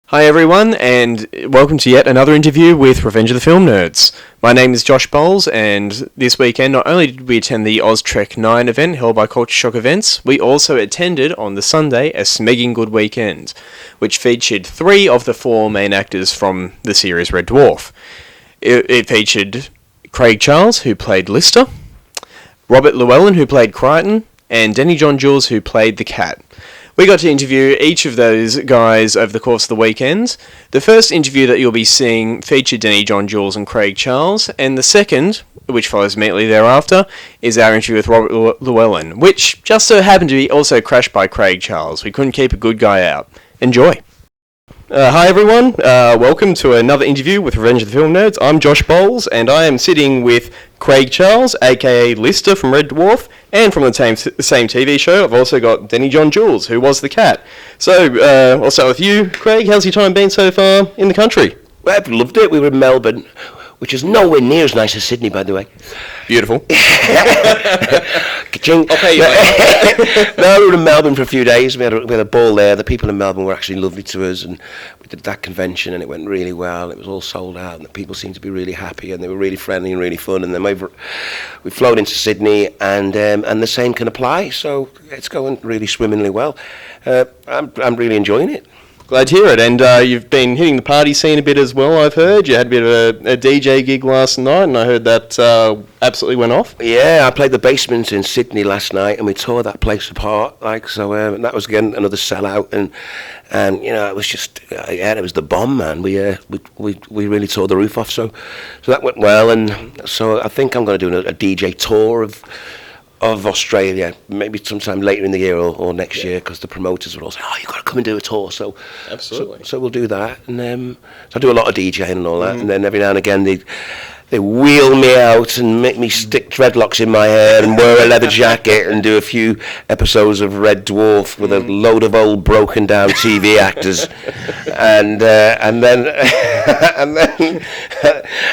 Hi everyone, and welcome to yet another interview with Revenge of the Film Nerds. My name is Josh Bowles, and this weekend not only did we attend the Austrek 9 event held by Culture Shock Events, we also attended on the Sunday a Smegging Good Weekend, which featured 3 of the 4 main actors from the series Red Dwarf. It featured Craig Charles, who played Lister, Robert Llewellyn, who played Crichton, and John-Jules, who played the Cat. We got to interview each of those guys over the course of the weekend. The first interview that you'll be seeing featured John-Jules and Craig Charles, and the second, which follows immediately thereafter, is our interview with Robert Llewellyn, which just so happened to be also crashed by Craig Charles. We couldn't keep a good guy out. Enjoy. Hi everyone, welcome to another interview with Revenge of the Film Nerds. I'm Josh Bowles, and I am sitting with Craig Charles, aka Lister from Red Dwarf, and from the same TV show, I've also got John-Jules, who was the Cat. So, I'll start with you, Craig. How's your time been so far in the country? Well, I've loved it. We were in Melbourne, which is nowhere near as nice as Sydney, by the way. Beautiful. Ka-ching. I'll pay you later. No, we were in Melbourne for a few days. We had a ball there. The people in Melbourne were actually lovely to us, and we did that convention, and it went really well. It was all sold out, and the people seemed to be really happy, and they were really friendly and really fun. And then we've flown into Sydney, and the same can apply. So it's going really swimmingly well. I'm really enjoying it. Glad to hear it, and you've been hitting the party scene a bit as well, I've heard. You had a bit of a DJ gig last night, and I heard that absolutely went off. Yeah, I played the Basement in Sydney last night, and we tore that place apart. And that was again another sellout, and you know, it was just it was the bomb, man. We really tore the roof off, so that went well, and so I think I'm going to do a DJ tour of Australia, maybe sometime later in the year or next year, because the promoters will all say, "Oh, you've got to come and do a tour." So, absolutely. So we'll do that, and so I do a lot of DJing and all that, and then every now and again they wheel me out and make me stick dreadlocks in my hair and wear a leather jacket and do a few episodes of Red Dwarf with a load of old broken down TV actors, and then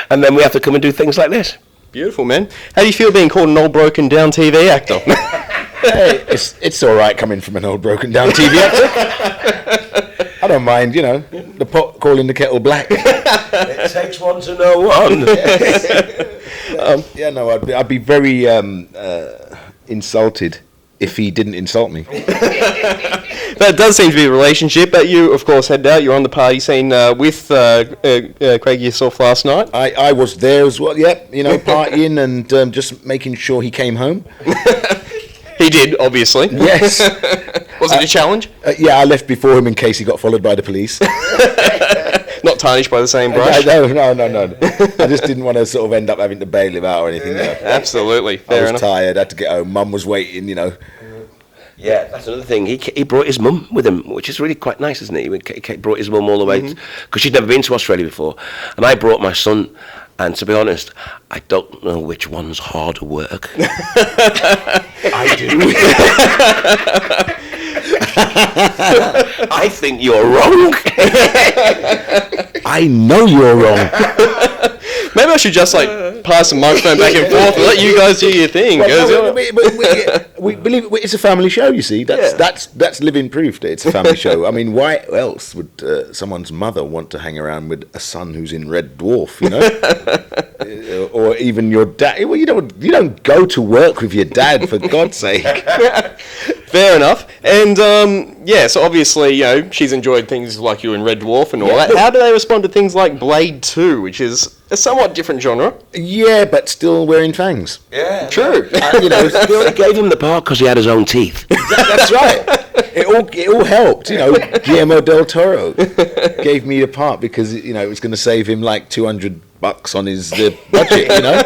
and then we have to come and do things like this. Beautiful, man. How do you feel being called an old broken down TV actor? Hey, it's all right coming from an old broken down TV actor. I don't mind, you know, the pot calling the kettle black. It takes one to know one. I'd be very insulted if he didn't insult me. That does seem to be a relationship, but you, of course, headed out. You're on the party scene with Craig yourself last night. I was there as well, yeah, you know, partying and just making sure he came home. He did, obviously. Yes. Was it a challenge? Yeah, I left before him in case he got followed by the police. Not tarnished by the same brush? No. I just didn't want to sort of end up having to bail him out or anything. You know. Absolutely, fair enough. I was tired, had to get home. Mum was waiting, you know. Yeah, that's another thing. He brought his mum with him, which is really quite nice, isn't it? He brought his mum all the way, because she'd never been to Australia before. And I brought my son, and to be honest, I don't know which one's harder work. I do. I think you're wrong. I know you're wrong. Maybe I should just pass the microphone back and forth and let you guys do your thing. We believe it's a family show. You see, that's living proof that it's a family show. I mean, why else would someone's mother want to hang around with a son who's in Red Dwarf? You know, or even your dad. Well, you don't go to work with your dad, for God's sake. Fair enough. And so obviously, you know, she's enjoyed things like you in Red Dwarf and all that. How do they respond to things like Blade 2, which is a somewhat different genre? Yeah, but still wearing fangs. Yeah, true. You know, they only gave him the part because he had his own teeth. That's right. It all helped. You know, Guillermo del Toro gave me the part because, you know, it was going to save him like $200 on his budget. You know.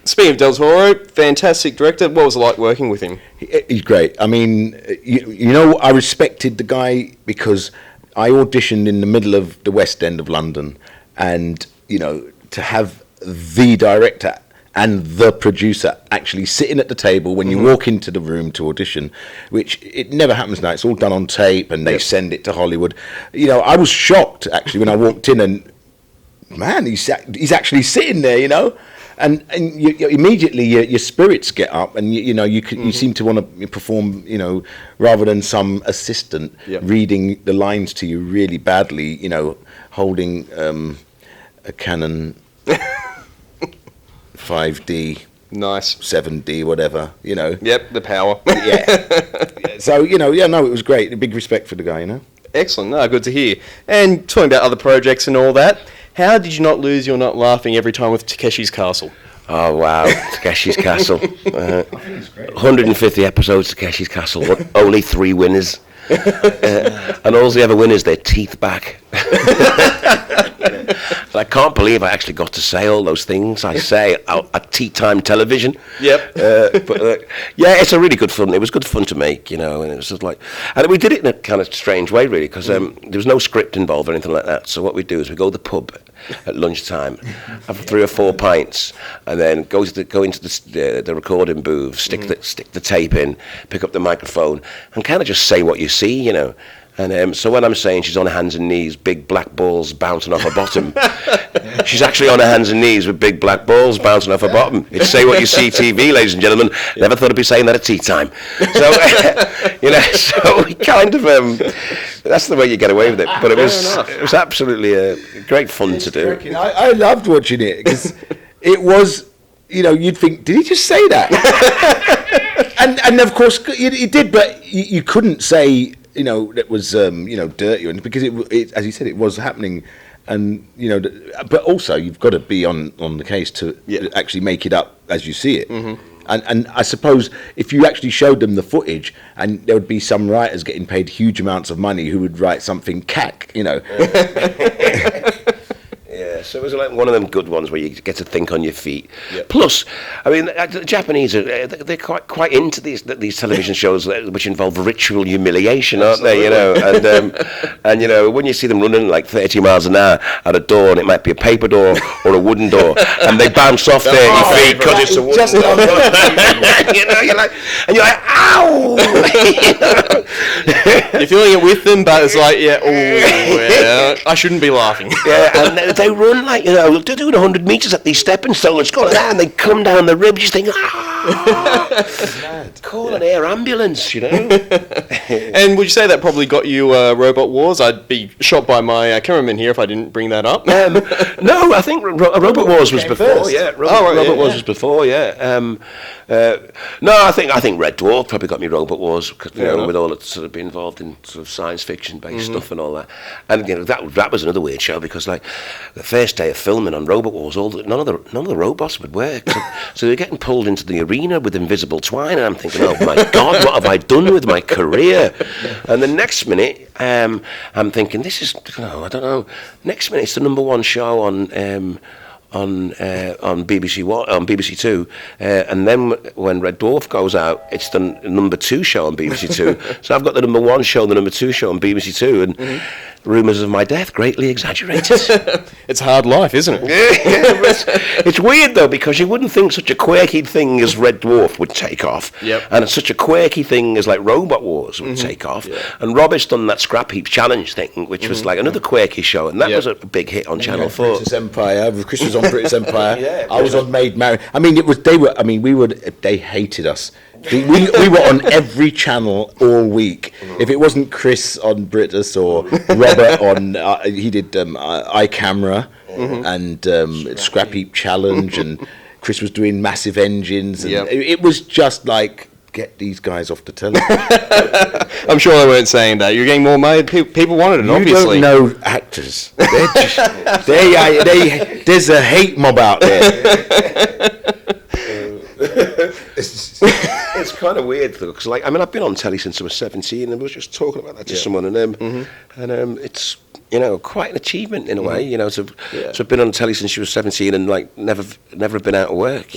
Speaking of Del Toro, fantastic director. What was it like working with him? He's great. I mean, you know, I respected the guy because I auditioned in the middle of the West End of London, and, you know, to have the director and the producer actually sitting at the table when you walk into the room to audition, which it never happens now. It's all done on tape, and they send it to Hollywood. You know, I was shocked, actually, when I walked in, and, man, he's actually sitting there, you know. and you immediately your spirits get up, and you seem to want to perform, rather than some assistant reading the lines to you really badly, holding a Canon 5D. Nice. 7D, whatever, Yep, the power. Yeah. So, it was great. Big respect for the guy, Excellent. No, good to hear. And talking about other projects and all that, how did you not lose your not laughing every time with Takeshi's Castle? Oh, wow. Takeshi's Castle. 150 episodes, Takeshi's Castle. Only 3 winners. And all the other winners, their teeth back. I can't believe I actually got to say all those things I say at tea time television. Yep. But it's a really good fun. It was good fun to make, and it was just like, and we did it in a kind of strange way, really, because there was no script involved or anything like that. So what we do is we go to the pub at lunchtime, have 3 or 4 pints, and then go into the recording booth, stick the tape in, pick up the microphone, and kind of just say what you see, And so when I'm saying she's on her hands and knees, big black balls bouncing off her bottom, she's actually on her hands and knees with big black balls bouncing off her bottom. It's Say What You See TV, ladies and gentlemen. Never thought I'd be saying that at tea time. So, so we kind of, that's the way you get away with it. But it was absolutely great fun to do. I loved watching it, because it was, you'd think, did he just say that? and of course, he did, but you couldn't say, that was, dirty, because it, as you said, it was happening, and but also you've got to be on the case to actually make it up as you see it. And I suppose if you actually showed them the footage, and there would be some writers getting paid huge amounts of money who would write something cack, Yeah, so it was like one of them good ones where you get to think on your feet. Yep. Plus, I mean, the Japanese they're quite into these television shows which involve ritual humiliation, aren't they? And when you see them running like 30 miles an hour at a door, and it might be a paper door or a wooden door, and they bounce off 30 feet because it's a wooden door. You're like, ow! You're feeling it with them, but it's like, I shouldn't be laughing. Yeah, and they run like, they're doing 100 metres at these stepping stones, going down, and they come down the ribs, you think, call an air ambulance, And would you say that probably got you Robot Wars? I'd be shot by my cameraman here if I didn't bring that up. No, I think Robot Wars was before. First. Yeah, Robot Wars was before. Yeah. No, I think Red Dwarf probably got me Robot Wars, with all that sort of be involved in sort of science fiction based stuff and all that. And that was another weird show, because like the first day of filming on Robot Wars, none of the robots would work. So they're getting pulled into the arena with invisible twine, and I'm thinking, oh my God, what have I done with my career? And the next minute, I'm thinking, this is, I don't know. Next minute, it's the #1 show on BBC One, on BBC Two, and then when Red Dwarf goes out, it's the #2 show on BBC Two. So I've got the #1 show and the #2 show on BBC Two, and rumours of my death greatly exaggerated. It's a hard life, isn't it? It's weird though, because you wouldn't think such a quirky thing as Red Dwarf would take off, and such a quirky thing as like Robot Wars would take off. And Robert's done that Scrap Heap Challenge thing, which was like another quirky show, and that was a big hit on Channel 4. British Empire. Chris was on British Empire. I was on Maid Marian. I mean, they hated us. We were on every channel all week. If it wasn't Chris on British or Robert on, he did iCamera and Scrap Heap Challenge, and Chris was doing Massive Engines. And it was just like, get these guys off the telly. I'm sure they weren't saying that. You're getting more money. People wanted it, obviously. You don't know actors. There's a hate mob out there. It's kind of weird though, because I've been on telly since I was 17, and I was just talking about that to someone, and it's quite an achievement in a way, to have been on telly since you were 17 and never have been out of work.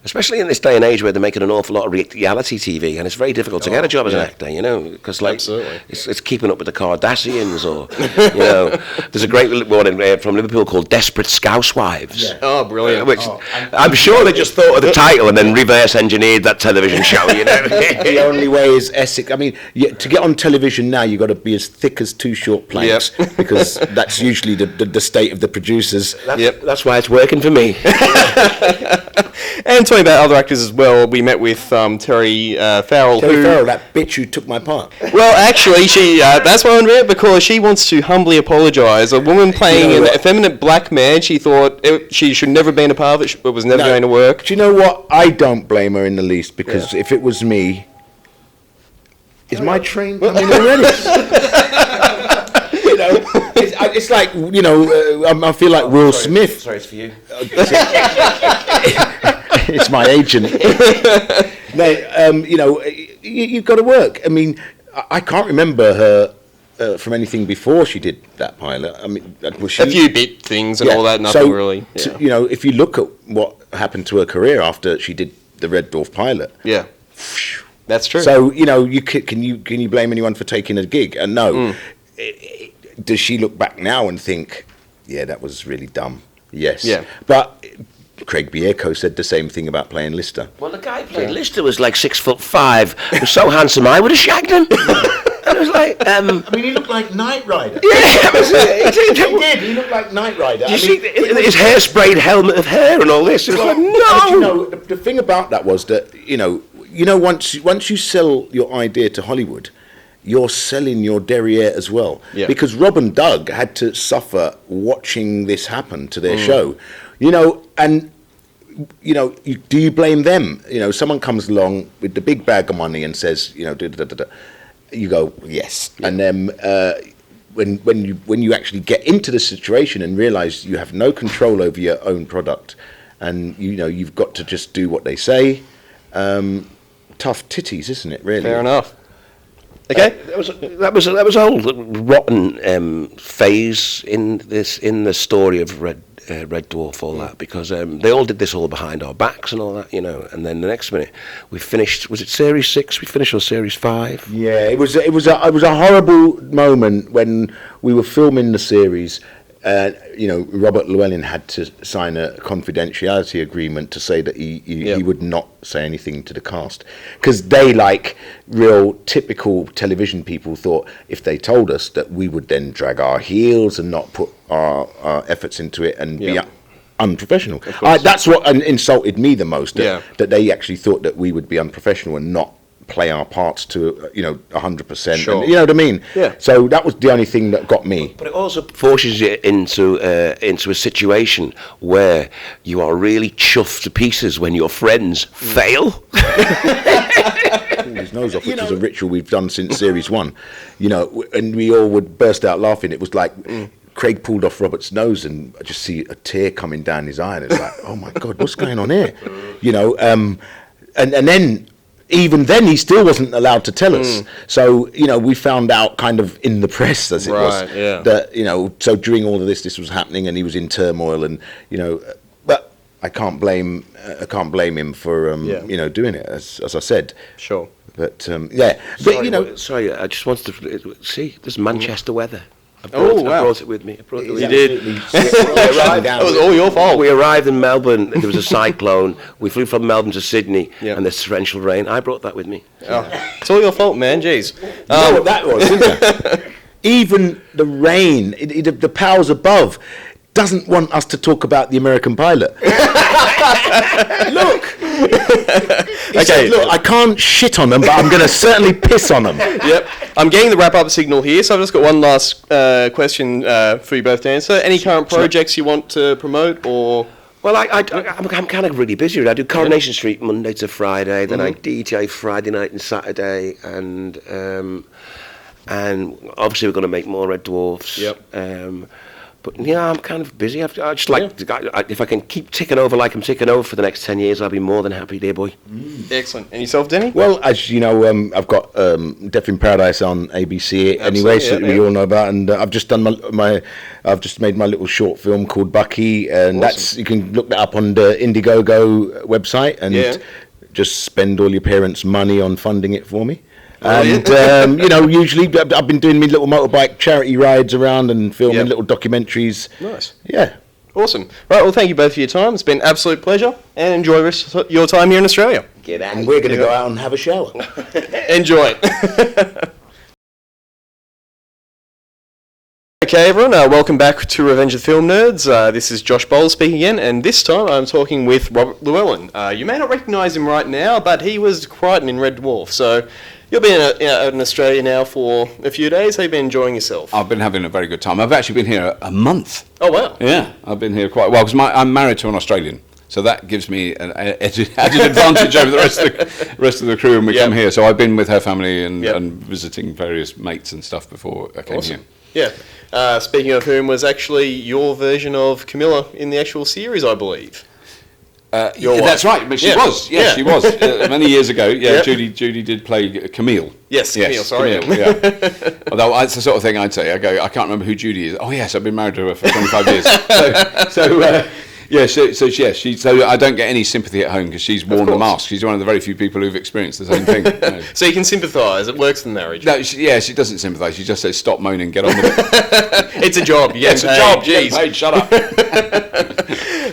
especially in this day and age where they're making an awful lot of reality TV, and it's very difficult to get a job as an actor, you know, because like it's keeping up with the Kardashians, or you know, there's a great one from Liverpool called Desperate Scousewives. Yeah. Oh, brilliant! Which I'm sure they just thought of the title and then reverse engineered that television show. You know, the only way is Essex. I mean, to get on television now, you've got to be as thick as two short planks, because that's usually the state of the producers. That's why it's working for me. And talking about other actors as well, we met with Terry Farrell. Terry Farrell, that bitch who took my part. Well, actually, she that's why I'm there, because she wants to humbly apologise. A woman playing an effeminate black man, she thought she should never have been a part of it. It was never going to work. Do you know what? I don't blame her in the least, because if it was me... Is my train coming already? You know, it's like, you know, I feel like Will Smith. Sorry, it's for you. It's my agent. No, you know, you've got to work. I mean, I can't remember her from anything before she did that pilot. I mean, was she, a few bit things and all that, nothing really. Yeah. You know, if you look at what happened to her career after she did the Red Dwarf pilot. Yeah. That's true. So, you know, can you blame anyone for taking a gig? And no. Does she look back now and think, yeah, that was really dumb? Yes. Yeah. But Craig Bierko said the same thing about playing Lister. Well, the guy playing Lister was like 6'5", was so handsome I would have shagged him. I was like, I mean, he looked like Knight Rider. Yeah, he did. He looked like Knight Rider. You see his hair-sprayed helmet of hair and all this. It was like, no. But, you know, the thing about that was that, you know, once you sell your idea to Hollywood, you're selling your derriere as well. Yeah. Because Rob and Doug had to suffer watching this happen to their show. You know, and, you know, do you blame them? You know, someone comes along with the big bag of money and says, you know, you go, yes. Yeah. And then when you actually get into the situation and realise you have no control over your own product, and, you know, you've got to just do what they say, tough titties, isn't it, really? Fair enough. Okay, that was a whole rotten phase in the story of Red Dwarf, all that, because they all did this all behind our backs and all that, you know. And then the next minute we finished. Was it series 6? We finished on series 5. Yeah, it was a horrible moment when we were filming the series. You know, Robert Llewellyn had to sign a confidentiality agreement to say that he would not say anything to the cast, because they, like real typical television people, thought if they told us that we would then drag our heels and not put our efforts into it and be unprofessional. That's what insulted me the most, that they actually thought that we would be unprofessional and not play our parts to 100%. Sure. You know what I mean? Yeah. So that was the only thing that got me. But it also forces you into a situation where you are really chuffed to pieces when your friends fail. His nose off, which was a ritual we've done since series 1. You know, and we all would burst out laughing. It was like Craig pulled off Robert's nose, and I just see a tear coming down his eye, and it's like, oh my God, what's going on here? You know, and then. Even then, he still wasn't allowed to tell us. So, you know, we found out kind of in the press, as it was, that, you know, so during all of this was happening, and he was in turmoil, and, you know, but I can't blame him for, you know, doing it, as I said. Sure. But, yeah. But, you know. Sorry, I just wanted to see, there's Manchester weather. I brought it with me. You did. That was all your fault. We arrived in Melbourne. There was a cyclone. We flew from Melbourne to Sydney, and there's torrential rain. I brought that with me. Oh. It's all your fault, man. Jeez. You know what that was, didn't you? Even the rain, the powers above, doesn't want us to talk about the American pilot. Look. Okay. Look, I can't shit on them, but I'm going to certainly piss on them. Yep. I'm getting the wrap-up signal here, so I've just got one last question for you both to answer. Any current projects you want to promote, or...? Well, I'm kind of really busy. I do Coronation Street Monday to Friday, then I DJ Friday night and Saturday, and obviously we're going to make more Red Dwarfs. Yep. But yeah, I'm kind of busy. I just like if I can keep ticking over like I'm ticking over for the next 10 years, I'll be more than happy, dear boy. Excellent. And yourself, Denny? Well, as you know, I've got Death in Paradise on ABC anyway, so we all know about. And I've just done I've just made my little short film called Bucky, and that's, you can look that up on the Indiegogo website and just spend all your parents' money on funding it for me. And you know, usually I've been doing me little motorbike charity rides around and filming little documentaries. Nice. Yeah. Awesome. Right, well, thank you both for your time. It's been an absolute pleasure, and enjoy the rest of your time here in Australia. Get out. And we're going to go out and have a shower. Enjoy it. Okay, everyone, welcome back to Revenge of the Film Nerds. This is Josh Bowles speaking again, and this time I'm talking with Robert Llewellyn. You may not recognise him right now, but he was Crichton in Red Dwarf, so you've been in Australia now for a few days. Have you been enjoying yourself? I've been having a very good time. I've actually been here a month. Oh, wow. Yeah, I've been here quite a while, because I'm married to an Australian, so that gives me an added advantage over the rest of the crew when we come here. So I've been with her family and visiting various mates and stuff before I came here. Yeah. Speaking of whom, was actually your version of Camilla in the actual series, I believe. That's right, but she was. Yes, she was. Many years ago, Judy did play Camille. Yes, Camille, sorry. Camille, yeah. Although that's the sort of thing I'd say. I can't remember who Judy is. Oh, yes, I've been married to her for 25 years. So I don't get any sympathy at home because she's worn the mask. She's one of the very few people who've experienced the same thing. So you can sympathise. It works in marriage. No, she doesn't sympathise. She just says, "Stop moaning, get on with it." It's a job. It's a job. Jeez, paid, shut up.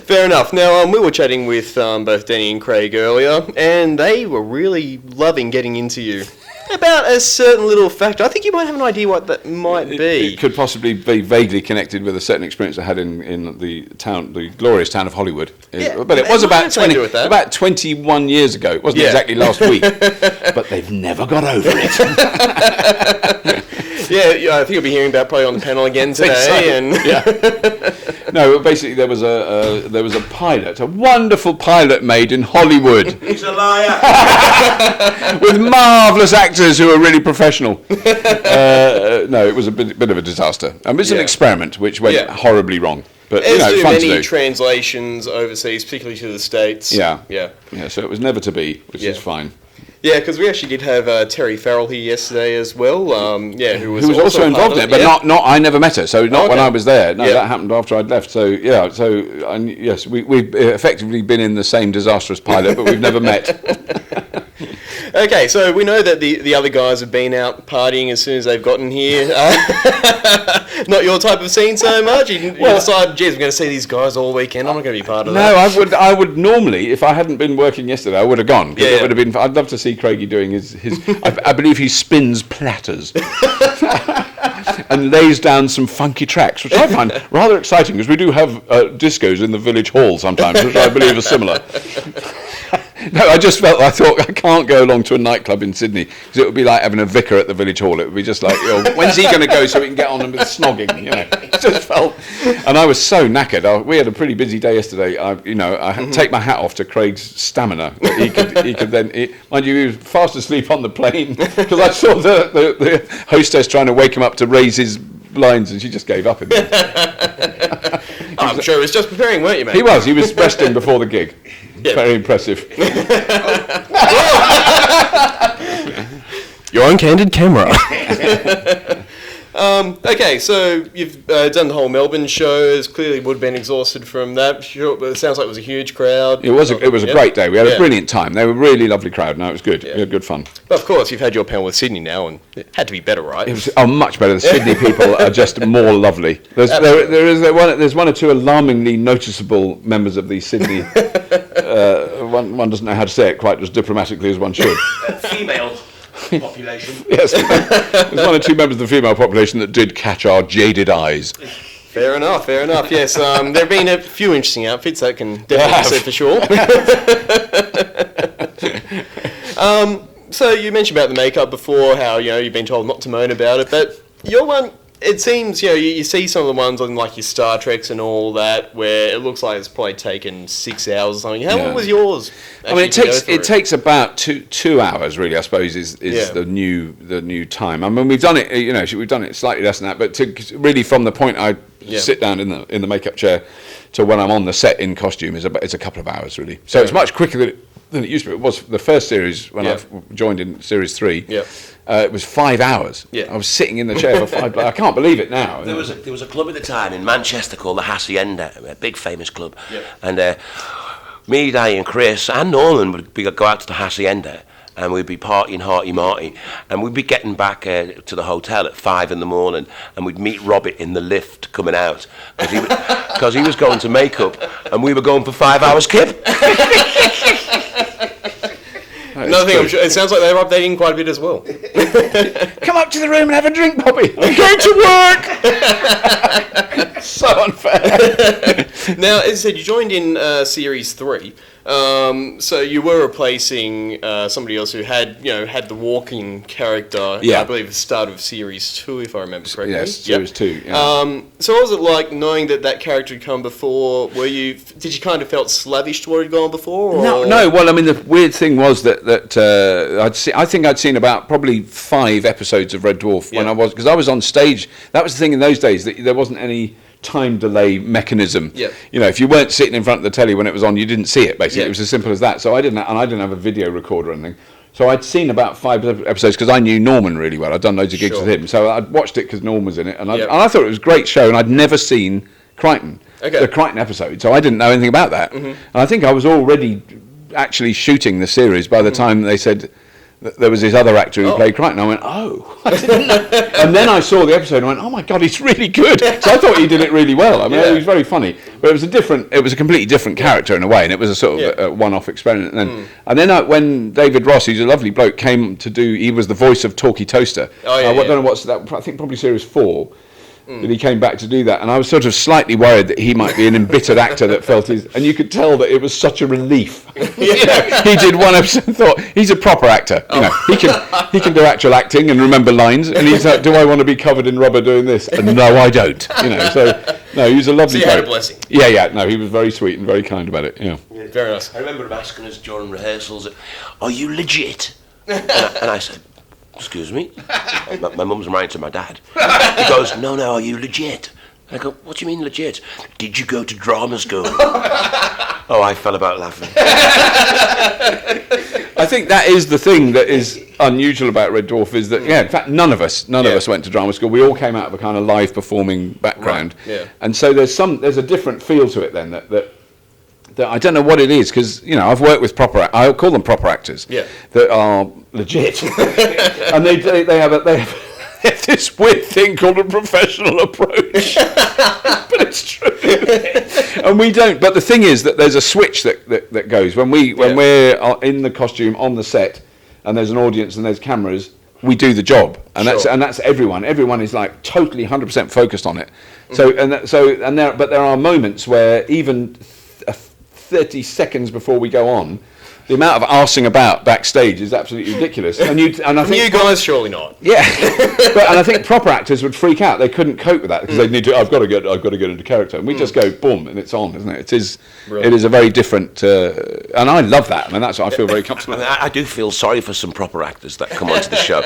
Fair enough. Now, we were chatting with both Denny and Craig earlier, and they were really loving getting into you about a certain little factor. I think you might have an idea what that might be. It could possibly be vaguely connected with a certain experience I had in the glorious town of Hollywood. Yeah, but it was about 21 years ago. It wasn't exactly last week. But they've never got over it. Yeah, I think you'll be hearing about probably on the panel again today. No, basically there was a pilot, a wonderful pilot made in Hollywood. He's a liar. With marvellous actors who are really professional. No, it was a bit of a disaster. It's an experiment which went horribly wrong. But As fun to do. Translations overseas, particularly to the States. Yeah. So it was never to be, which is fine. Yeah, because we actually did have Terry Farrell here yesterday as well. Who was also involved in it, but not. I never met her, so not when I was there. No, that happened after I'd left. So yes, we've effectively been in the same disastrous pilot, but we've never met. Okay, so we know that the other guys have been out partying as soon as they've gotten here. Not your type of scene so much. You decide, geez, I'm going to see these guys all weekend. I'm not going to be part of that. No, I would normally, if I hadn't been working yesterday, I would have gone. It would have been. I'd love to see Craigie doing his I believe he spins platters. And lays down some funky tracks, which I find rather exciting, because we do have discos in the village hall sometimes, which I believe are similar. No, I thought I can't go along to a nightclub in Sydney, because it would be like having a vicar at the village hall. It would be just like, when's he going to go so we can get on with the snogging, It just felt, and I was so knackered. We had a pretty busy day yesterday. I had to take my hat off to Craig's stamina. He could then, mind you, he was fast asleep on the plane, because I saw the hostess trying to wake him up to raise his lines, and she just gave up in the end. I'm sure he was just preparing, weren't you, mate? He was resting before the gig. Yeah. Very impressive. Your own candid camera. Okay, so you've done the whole Melbourne show. It's clearly would have been exhausted from that. Sure, but it sounds like it was a huge crowd. It was a great day. We had a brilliant time. They were a really lovely crowd. No, it was good. We had good fun. But of course, you've had your panel with Sydney now, and it had to be better, right? It was much better. The Sydney people are just more lovely. There's one or two alarmingly noticeable members of the Sydney. One doesn't know how to say it quite as diplomatically as one should. Female population. Yes, there's one or two members of the female population that did catch our jaded eyes. Fair enough. Yes, there have been a few interesting outfits, that can definitely say for sure. So you mentioned about the makeup before, how you've been told not to moan about it, but your one it seems, you see some of the ones on like your Star Treks and all that, where it looks like it's probably taken 6 hours or something. How long was yours? I mean, it takes about 2 hours, really. I suppose is the new time. I mean, we've done it. We've done it slightly less than that, but really from the point I sit down in the makeup chair to when I'm on the set in costume is a couple of hours, really. So it's much quicker than it used to be. It was the first series when I joined in series 3. Yeah. It was 5 hours. Yeah. I was sitting in the chair for 5. I can't believe it now. There was a club at the time in Manchester called the Hacienda, a big famous club, and me, Danny, and Chris and Norman would go out to the Hacienda. And we'd be partying hearty-marty, and we'd be getting back to the hotel at 5 in the morning, and we'd meet Robert in the lift coming out, because he was going to makeup, and we were going for 5 hours kip. Another thing, I'm sure, it sounds like they were updating quite a bit as well. Come up to the room and have a drink, Bobby. I'm going to work. So unfair. Now, as I said, you joined in Series 3. So you were replacing somebody else who had the walking character. I believe at the start of Series 2, if I remember correctly. Yes, Series 2. Yeah. So what was it like knowing that character had come before? Did you kind of felt slavish to what had gone before? Or? No. Well, I mean, the weird thing was that I think I'd seen about probably 5 episodes of Red Dwarf because I was on stage. That was the thing in those days, that there wasn't any time delay mechanism. If you weren't sitting in front of the telly when it was on, you didn't see it. Basically, it was as simple as that. So I didn't have a video recorder or anything. So I'd seen about 5 episodes because I knew Norman really well. I'd done loads of gigs with him, so I'd watched it because Norman was in it, and I thought it was a great show. And I'd never seen Crichton, the Crichton episode, so I didn't know anything about that. And I think I was already actually shooting the series by the time they said there was this other actor who played Crichton. I went, I didn't know. And then I saw the episode and went, oh my God, he's really good. So I thought he did it really well. I mean, he was very funny. But it was a completely different character in a way, and it was a sort of a one-off experiment. And then when David Ross, who's a lovely bloke, came to he was the voice of Talkie Toaster. I don't know what's that, I think probably series 4. That he came back to do that, and I was sort of slightly worried that he might be an embittered actor that felt and you could tell that it was such a relief. He did one episode and thought, he's a proper actor. He can do actual acting and remember lines, and he's like, do I want to be covered in rubber doing this? And no, I don't. So no, he was a lovely bloke. So you had a blessing. No, he was very sweet and very kind about it. Very nice. I remember him asking us during rehearsals, are you legit? And I said, excuse me? My mum's married to my dad. He goes, no, are you legit? I go, what do you mean legit? Did you go to drama school? I fell about laughing. I think that is the thing that is unusual about Red Dwarf, is that, in fact, none of us went to drama school. We all came out of a kind of live performing background. Right. And so there's a different feel to it then that I don't know what it is, because I've worked with I call them proper actors that are legit, and they have this weird thing called a professional approach, but it's true, and we don't. But the thing is that there's a switch that goes when we're in the costume on the set, and there's an audience and there's cameras. We do the job, and that's everyone. Everyone is like totally 100% focused on it. But there are moments where even 30 seconds before we go on, the amount of arsing about backstage is absolutely ridiculous. And I think you guys surely not. Yeah, and I think proper actors would freak out. They couldn't cope with that because they'd need to. I've got to get into character, and we just go boom, and it's on, isn't it? It is a very different, and I love that. I mean, that's what I feel very comfortable with. I do feel sorry for some proper actors that come onto the show,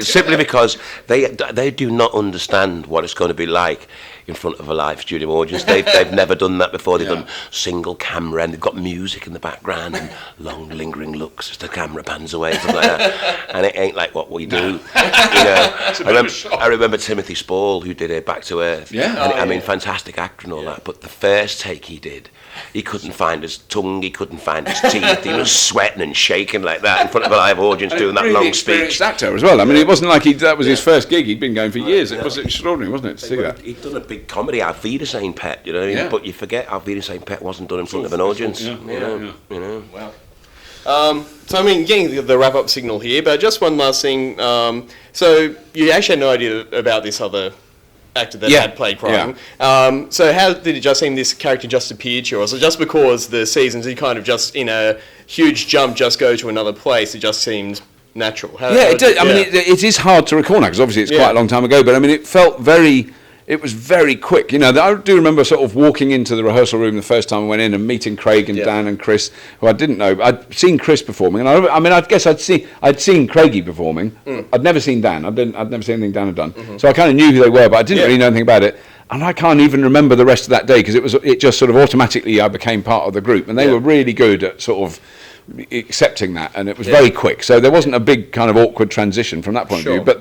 simply because they do not understand what it's going to be like in front of a live studio audience. They've never done that before. They've done single camera, and they've got music in the background and long lingering looks as the camera pans away, something like that. And it ain't like what we do. I remember Timothy Spall, who did Back to Earth. I mean, fantastic actor and all that. But the first take he did, he couldn't find his tongue, he couldn't find his teeth. He was sweating and shaking like that in front of a live audience doing that really long speech. Actor as well. I mean, it wasn't like that was his first gig. He'd been going for years. It was extraordinary, wasn't it, to see that? He'd done a big comedy, Our Vida Saint Pet, but you forget Our Vida Saint Pet wasn't done in front of an audience. Wow. So I mean, getting the wrap-up signal here, but just one last thing. So you actually had no idea about this other actor that had played Crichton. So how did it just seem this character just appeared to you? Or was it just because the seasons he kind of just in a huge jump just go to another place? It just seemed natural? Yeah, it does. I mean, it is hard to recall now because obviously it's quite a long time ago. But I mean, it felt it was very quick. You know, I do remember sort of walking into the rehearsal room the first time I went in and meeting Craig and Dan and Chris, who I didn't know. I'd seen Chris performing, and I guess I'd seen Craigie performing. I'd never seen Dan. I'd never seen anything Dan had done. So I kind of knew who they were, but I didn't really know anything about it. And I can't even remember the rest of that day because it just sort of automatically I became part of the group, and they were really good at sort of accepting that, and it was very quick. So there wasn't a big kind of awkward transition from that point of view. But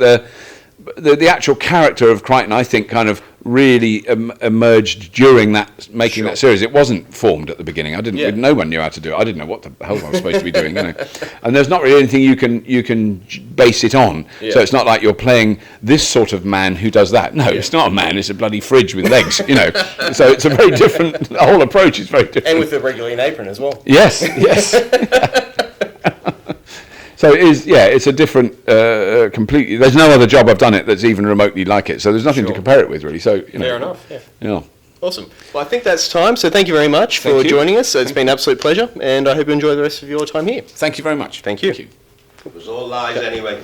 the actual character of Crichton, I think, kind of really emerged during making that series. It wasn't formed at the beginning. No one knew how to do it. I didn't know what the hell I was supposed to be doing. You know, and there's not really anything you can base it on. So it's not like you're playing this sort of man who does that. No, it's not a man. It's a bloody fridge with legs. You know, so it's a very different. The whole approach is very different. And with the Reguline apron as well. Yes. So it is, it's a different, completely. There's no other job I've done it that's even remotely like it. So there's nothing to compare it with, really. So fair enough. Yeah. Awesome. Well, I think that's time. So thank you very much for joining us. It's been an absolute pleasure, and I hope you enjoy the rest of your time here. Thank you very much. Thank you. It was all lies anyway.